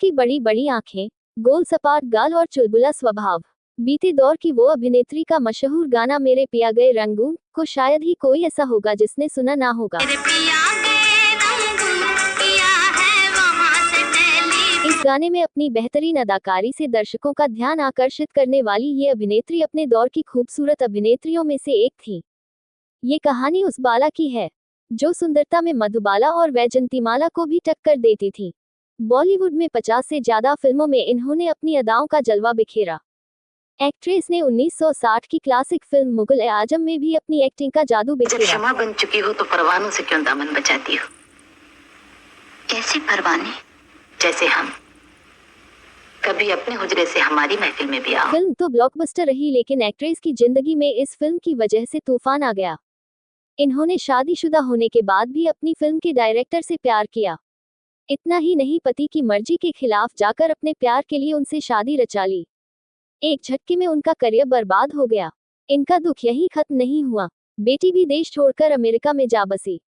उसकी बड़ी बड़ी आंखें, गोल सपाट गाल और चुलबुला स्वभाव। बीते दौर की वो अभिनेत्री का मशहूर गाना मेरे पिया गए रंगून को शायद ही कोई ऐसा होगा जिसने सुना ना होगा। इस गाने में अपनी बेहतरीन अदाकारी से दर्शकों का ध्यान आकर्षित करने वाली ये अभिनेत्री अपने दौर की खूबसूरत अभिनेत्रियों में से एक थी। ये कहानी उस बाला की है जो सुंदरता में मधुबाला और वैजंतीमाला को भी टक्कर देती थी। बॉलीवुड में 50 से ज्यादा फिल्मों में इन्होंने अपनी अदाओं का जलवा बिखेरा। एक्ट्रेस ने 1960 की क्लासिक फिल्म मुगल-ए-आजम में भी अपनी एक्टिंग का जादू बिखेरा। जब क्षमा बन चुकी हो तो परवानों से क्यों दामन बचाती हो? कैसे परवाने? जैसे हम। कभी अपने हुजरे से हमारी महफिल में भी आओ। फिल्म तो ब्लॉकबस्टर रही, लेकिन एक्ट्रेस की जिंदगी में इस फिल्म की वजह से तूफान आ गया। इन्होंने शादीशुदा होने के बाद भी अपनी फिल्म के डायरेक्टर से प्यार किया। इतना ही नहीं, पति की मर्जी के खिलाफ जाकर अपने प्यार के लिए उनसे शादी रचा ली। एक झटके में उनका करियर बर्बाद हो गया। इनका दुख यहीं खत्म नहीं हुआ, बेटी भी देश छोड़कर अमेरिका में जा बसी।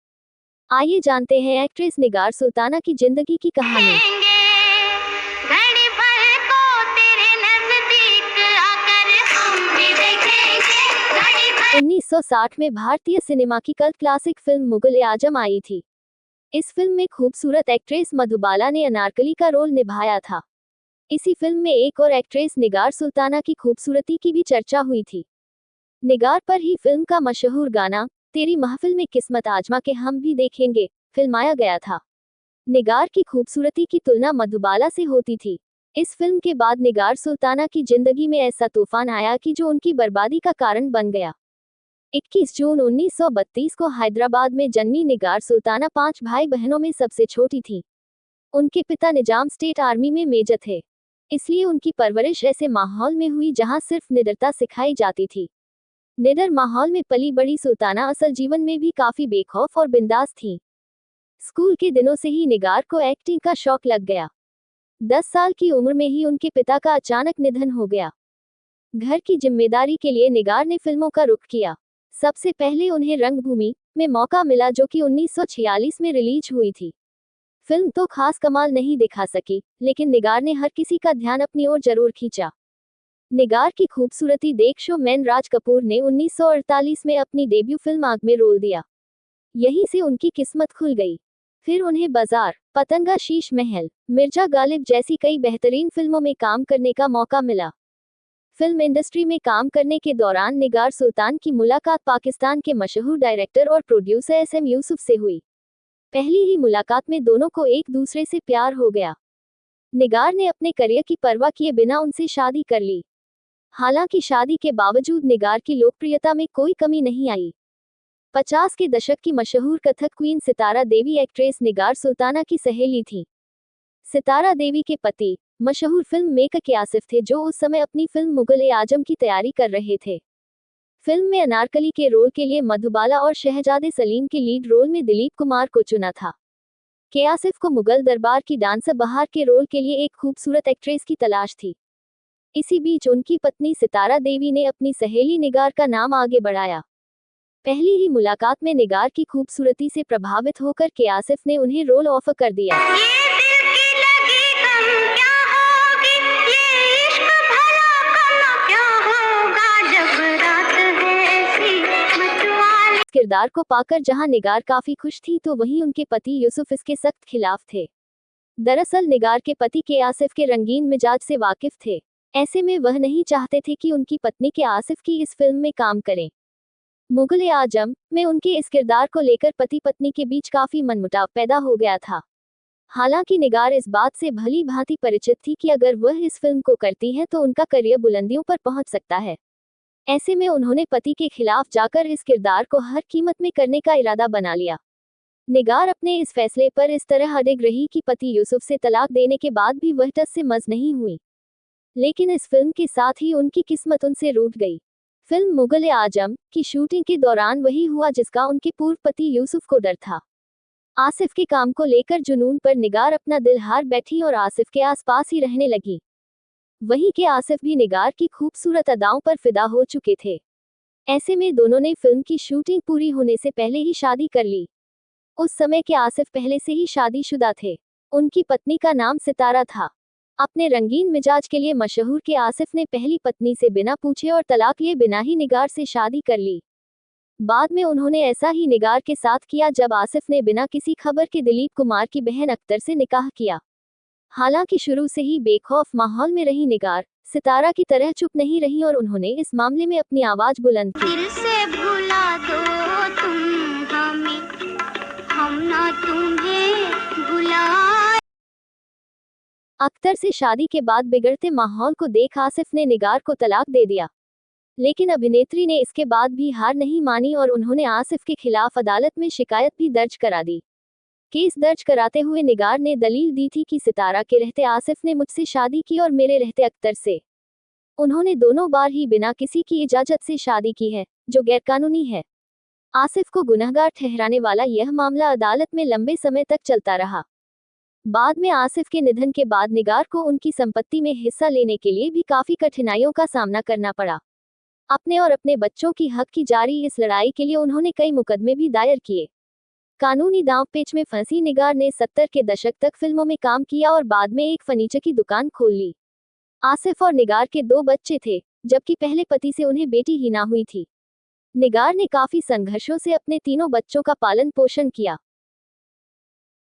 आइए जानते हैं एक्ट्रेस निगार सुल्ताना की जिंदगी की कहानी। 1960 में भारतीय सिनेमा की कल्ट क्लासिक फिल्म मुगल-ए-आजम आई थी। इस फिल्म में खूबसूरत एक्ट्रेस मधुबाला ने अनारकली का रोल निभाया था। इसी फिल्म में एक और एक्ट्रेस निगार सुल्ताना की खूबसूरती की भी चर्चा हुई थी। निगार पर ही फिल्म का मशहूर गाना तेरी महफिल में किस्मत आजमा के हम भी देखेंगे फिल्माया गया था। निगार की खूबसूरती की तुलना मधुबाला से होती थी। इस फिल्म के बाद निगार सुल्ताना की जिंदगी में ऐसा तूफान आया कि जो उनकी बर्बादी का कारण बन गया। 21 जून 1932 को हैदराबाद में जन्मी निगार सुल्ताना 5 भाई बहनों में सबसे छोटी थी। उनके पिता निजाम स्टेट आर्मी में मेजर थे, इसलिए उनकी परवरिश ऐसे माहौल में हुई जहां सिर्फ निडरता सिखाई जाती थी। निडर माहौल में पली बड़ी सुल्ताना असल जीवन में भी काफी बेखौफ और बिंदास थीं। स्कूल के दिनों से ही निगार को एक्टिंग का शौक लग गया। 10 साल की उम्र में ही उनके पिता का अचानक निधन हो गया। घर की जिम्मेदारी के लिए निगार ने फिल्मों का रुख किया। सबसे पहले उन्हें रंगभूमि में मौका मिला, जो कि 1946 में रिलीज हुई थी। फिल्म तो खास कमाल नहीं दिखा सकी, लेकिन निगार ने हर किसी का ध्यान अपनी ओर जरूर खींचा। निगार की खूबसूरती देख शो मैन राज कपूर ने 1948 में अपनी डेब्यू फिल्म आग में रोल दिया। यहीं से उनकी किस्मत खुल गई। फिर उन्हें बाजार, पतंगा, शीश महल, मिर्जा गालिब जैसी कई बेहतरीन फिल्मों में काम करने का मौका मिला। फिल्म इंडस्ट्री में काम करने के दौरान निगार सुल्तान की मुलाकात पाकिस्तान के मशहूर डायरेक्टर और प्रोड्यूसर एस.एम. यूसुफ से हुई। पहली ही मुलाकात में दोनों को एक दूसरे से प्यार हो गया। निगार ने अपने करियर की परवाह किए बिना उनसे शादी कर ली। हालांकि शादी के बावजूद निगार की लोकप्रियता में कोई कमी नहीं आई। 50 के दशक की मशहूर कथक क्वीन सितारा देवी एक्ट्रेस निगार सुल्ताना की सहेली थी। सितारा देवी के पति मशहूर फिल्म मेकर के आसिफ थे, जो उस समय अपनी फिल्म मुगल-ए-आजम की तैयारी कर रहे थे। फिल्म में अनारकली के रोल के लिए मधुबाला और शहजादे सलीम के लीड रोल में दिलीप कुमार को चुना था। के आसिफ को मुगल दरबार की डांसर बहार के रोल के लिए एक खूबसूरत एक्ट्रेस की तलाश थी। इसी बीच उनकी पत्नी सितारा देवी ने अपनी सहेली निगार का नाम आगे बढ़ाया। पहली ही मुलाकात में निगार की खूबसूरती से प्रभावित होकर के आसिफ ने उन्हें रोल ऑफर कर दिया। किरदार को पाकर जहां निगार काफी खुश थी, तो वहीं उनके पति यूसुफ इसके सख्त खिलाफ थे। दरअसल निगार के पति के आसिफ के रंगीन मिजाज से वाकिफ थे। ऐसे में वह नहीं चाहते थे कि उनकी पत्नी के आसिफ की इस फिल्म में काम करें। मुगल-ए-आजम में उनके इस किरदार को लेकर पति पत्नी के बीच काफी मनमुटाव पैदा हो गया था। हालांकि निगार इस बात से भली भांति परिचित थी कि अगर वह इस फिल्म को करती है तो उनका करियर बुलंदियों पर पहुंच सकता है। ऐसे में उन्होंने पति के खिलाफ जाकर इस किरदार को हर कीमत में करने का इरादा बना लिया। निगार अपने इस फैसले पर इस तरह अडिग रही कि पति यूसुफ से तलाक देने के बाद भी वह टस से मस नहीं हुई। लेकिन इस फिल्म के साथ ही उनकी किस्मत उनसे रूठ गई। फिल्म मुगल-ए-आजम की शूटिंग के दौरान वही हुआ जिसका उनके पूर्व पति यूसुफ को डर था। आसिफ के काम को लेकर जुनून पर निगार अपना दिल हार बैठी और आसिफ के आसपास ही रहने लगी। वहीं के आसिफ भी निगार की खूबसूरत अदाओं पर फिदा हो चुके थे। ऐसे में दोनों ने फिल्म की शूटिंग पूरी होने से पहले ही शादी कर ली। उस समय के आसिफ पहले से ही शादीशुदा थे। उनकी पत्नी का नाम सितारा था। अपने रंगीन मिजाज के लिए मशहूर के आसिफ ने पहली पत्नी से बिना पूछे और तलाक लिए बिना ही निगार से शादी कर ली। बाद में उन्होंने ऐसा ही निगार के साथ किया जब आसिफ ने बिना किसी खबर के दिलीप कुमार की बहन अख्तर से निकाह किया। हालांकि शुरू से ही बेखौफ माहौल में रही निगार, सितारा की तरह चुप नहीं रही और उन्होंने इस मामले में अपनी आवाज बुलंद की। दिल से भुला दो तुम हमें, हम ना तुम्हें भुला। अख्तर से शादी के बाद बिगड़ते माहौल को देख आसिफ ने निगार को तलाक दे दिया, लेकिन अभिनेत्री ने इसके बाद भी हार नहीं मानी और उन्होंने आसिफ के खिलाफ अदालत में शिकायत भी दर्ज करा दी। केस दर्ज कराते हुए निगार ने दलील दी थी कि सितारा के रहते आसिफ ने मुझसे शादी की और मेरे रहते अख्तर से। उन्होंने दोनों बार ही बिना किसी की इजाजत से शादी की है, जो गैरकानूनी है। आसिफ को गुनहगार ठहराने वाला यह मामला अदालत में लंबे समय तक चलता रहा। बाद में आसिफ के निधन के बाद निगार को उनकी संपत्ति में हिस्सा लेने के लिए भी काफी कठिनाइयों का सामना करना पड़ा। अपने और अपने बच्चों की हक की जारी इस लड़ाई के लिए उन्होंने कई मुकदमे भी दायर किए। कानूनी दांवपेच में फंसी निगार ने 70 के दशक तक फिल्मों में काम किया और बाद में एक फर्नीचर की दुकान खोल ली। आसिफ और निगार के 2 बच्चे थे, जबकि पहले पति से उन्हें बेटी ही ना हुई थी। निगार ने काफी संघर्षों से अपने तीनों बच्चों का पालन पोषण किया।